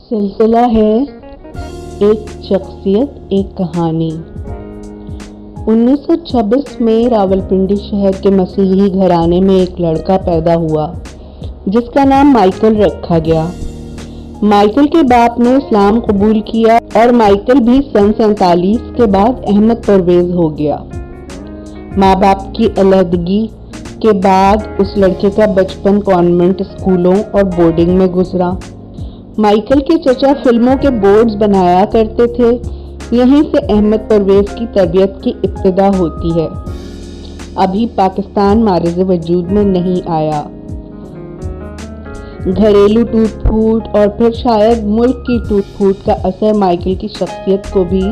सिलसिला है एक शख्सियत एक कहानी। 1926 में रावलपिंडी शहर के मसीही घराने में एक लड़का पैदा हुआ जिसका नाम माइकल रखा गया। माइकल के बाप ने इस्लाम कबूल किया और माइकल भी सन 47 के बाद अहमद परवेज हो गया। माँ बाप की अलहदगी के बाद उस लड़के का बचपन कॉन्वेंट स्कूलों और बोर्डिंग में गुजरा। माइकल के चचा फिल्मों के बोर्ड्स बनाया करते थे। यहीं से अहमद परवेज की तरबियत की इब्तिदा होती है। अभी पाकिस्तान मारिज़ वजूद में नहीं आया। घरेलू टूट फूट और फिर शायद मुल्क की टूट फूट का असर माइकल की शख्सियत को भी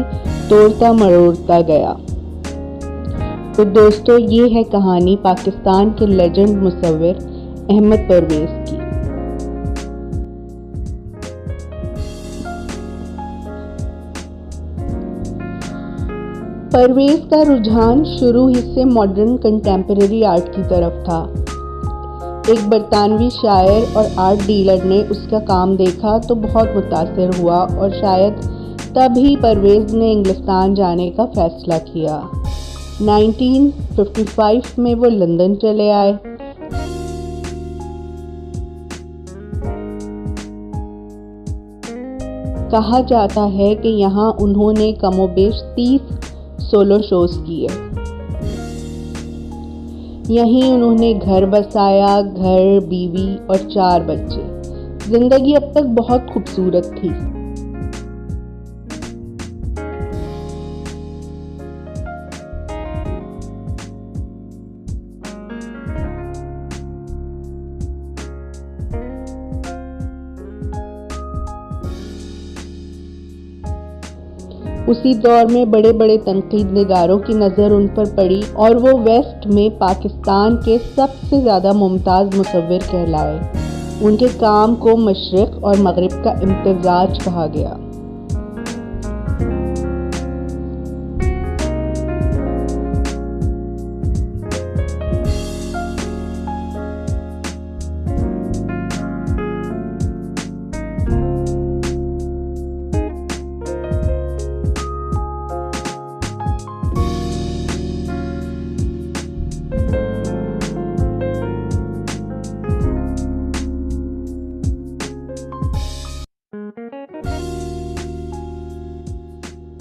तोड़ता मरोड़ता गया। तो दोस्तों, ये है कहानी पाकिस्तान के लेजेंड मुसव्विर अहमद परवेज की। परवेज का रुझान शुरू ही से मॉडर्न कंटेम्परेरी आर्ट की तरफ था। एक बरतानवी शायर और आर्ट डीलर ने उसका काम देखा तो बहुत मुतासिर हुआ और शायद तभी परवेज ने इंग्लिस्तान जाने का फैसला किया। 1955 में वो लंदन चले आए। कहा जाता है कि यहाँ उन्होंने कमोबेश 30 सोलो शोज किए। यहीं उन्होंने घर बसाया, घर, बीवी और 4 बच्चे। जिंदगी अब तक बहुत खूबसूरत थी। उसी दौर में बड़े बड़े तनकीद निगारों की नज़र उन पर पड़ी और वो वेस्ट में पाकिस्तान के सबसे ज़्यादा मुमताज़ मुसव्विर कहलाए। उनके काम को मशरिक़ और मगरिब का इम्तिज़ाज कहा गया।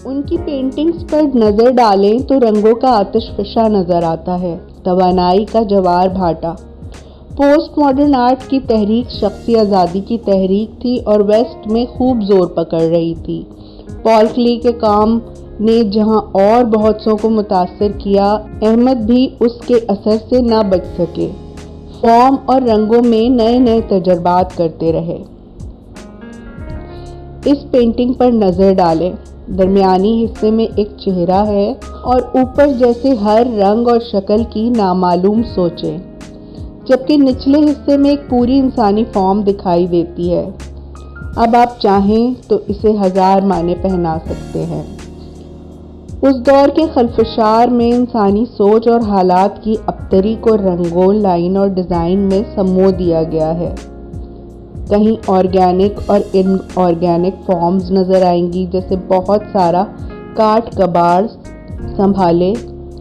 उनकी पेंटिंग्स पर नज़र डालें तो रंगों का आतिशफ़शा नज़र आता है, तवानाई का जवार भाटा। पोस्ट मॉडर्न आर्ट की तहरीक शख्सी आज़ादी की तहरीक थी और वेस्ट में खूब जोर पकड़ रही थी। पॉल क्ले के काम ने जहां और बहुत सौ को मुतासिर किया, अहमद भी उसके असर से ना बच सके। फॉर्म और रंगों में नए नए तजर्बात करते रहे। इस पेंटिंग पर नज़र डालें। दरमियानी हिस्से में एक चेहरा है और ऊपर जैसे हर रंग और शक्ल की नामालूम सोचें, जबकि निचले हिस्से में एक पूरी इंसानी फॉर्म दिखाई देती है। अब आप चाहें तो इसे 1000 माने पहना सकते हैं। उस दौर के खल्फशार में इंसानी सोच और हालात की अबतरी को रंगों, लाइन और डिज़ाइन में समो दिया गया है। कहीं ऑर्गेनिक और इनऑर्गेनिक फॉर्म्स नज़र आएंगी, जैसे बहुत सारा काट कबाड़ संभाले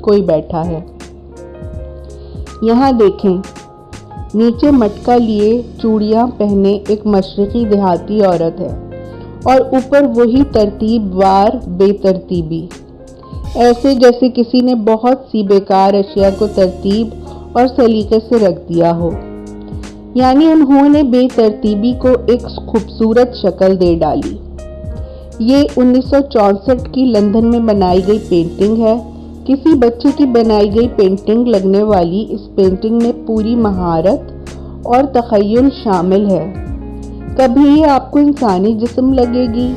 कोई बैठा है। यहाँ देखें, नीचे मटका लिए चूड़ियाँ पहने एक मशरिकी देहाती औरत है और ऊपर वही तरतीबवार बेतरतीबी, ऐसे जैसे किसी ने बहुत सी बेकार अशिया को तरतीब और सलीके से रख दिया हो। यानी उन्होंने बेतरतीबी को एक खूबसूरत शक्ल दे डाली। ये 1964 की लंदन में बनाई गई पेंटिंग है। किसी बच्चे की बनाई गई पेंटिंग लगने वाली इस पेंटिंग में पूरी महारत और तख़य्युल शामिल है। कभी ये आपको इंसानी जिस्म लगेगी,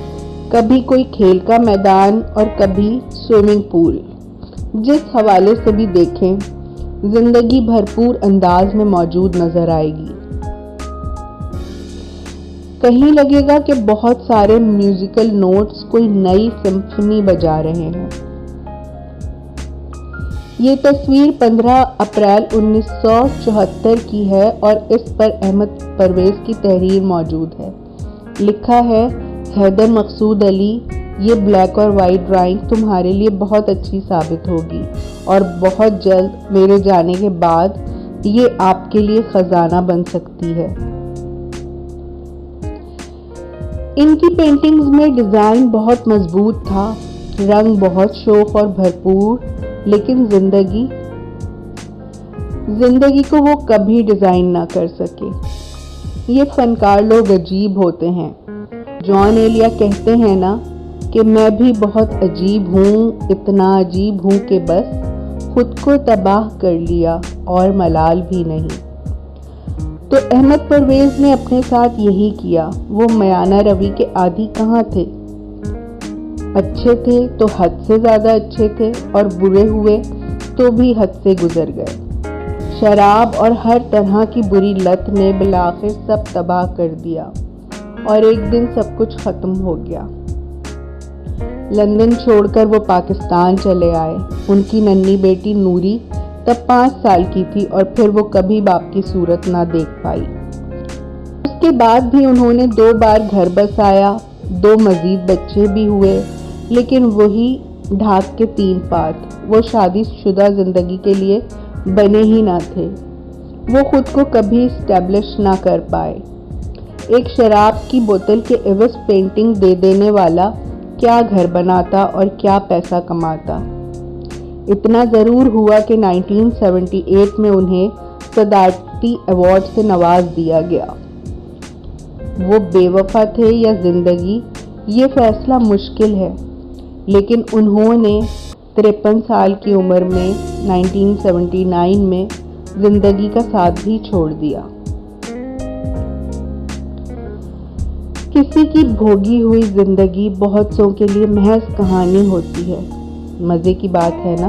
कभी कोई खेल का मैदान और कभी स्विमिंग पूल। जिस हवाले से भी देखें, जिंदगी भरपूर अंदाज में मौजूद नजर आएगी। कहीं लगेगा कि बहुत सारे म्यूजिकल नोट्स कोई नई सिम्फनी बजा रहे हैं। ये तस्वीर 15 अप्रैल 1974 की है और इस पर अहमद परवेज़ की तहरीर मौजूद है। लिखा है हैदर मकसूद अली, ये ब्लैक और वाइट ड्राइंग तुम्हारे लिए बहुत अच्छी साबित होगी और बहुत जल्द मेरे जाने के बाद ये आपके लिए खजाना बन सकती है। इनकी पेंटिंग्स में डिज़ाइन बहुत मजबूत था, रंग बहुत शौक और भरपूर, लेकिन जिंदगी को वो कभी डिज़ाइन ना कर सके। ये फनकार लोग अजीब होते हैं। जॉन एलिया कहते हैं ना कि मैं भी बहुत अजीब हूँ, इतना अजीब हूँ कि बस खुद को तबाह कर लिया और मलाल भी नहीं। तो अहमद परवेज़ ने अपने साथ यही किया। वो मयाना रवि के आदी कहाँ थे? अच्छे थे तो हद से ज़्यादा अच्छे थे और बुरे हुए तो भी हद से गुजर गए। शराब और हर तरह की बुरी लत ने बिलाखिर सब तबाह कर दिया और एक दिन सब कुछ ख़त्म हो गया। लंदन छोड़कर वो पाकिस्तान चले आए। उनकी नन्ही बेटी नूरी तब 5 साल की थी और फिर वो कभी बाप की सूरत ना देख पाई। उसके बाद भी उन्होंने 2 बार घर बसाया, 2 मजीद बच्चे भी हुए, लेकिन वही ढाक के 3 पात, वो शादीशुदा ज़िंदगी के लिए बने ही ना थे। वो खुद को कभी इस्टेब्लिश ना कर पाए। एक शराब की बोतल के एवज पेंटिंग दे देने वाला क्या घर बनाता और क्या पैसा कमाता। इतना ज़रूर हुआ कि 1978 में उन्हें सदाकती अवार्ड से नवाज दिया गया। वो बेवफा थे या जिंदगी, ये फैसला मुश्किल है, लेकिन उन्होंने 53 साल की उम्र में 1979 में जिंदगी का साथ भी छोड़ दिया। किसी की भोगी हुई जिंदगी बहुत सौ के लिए महज कहानी होती है। मज़े की बात है ना।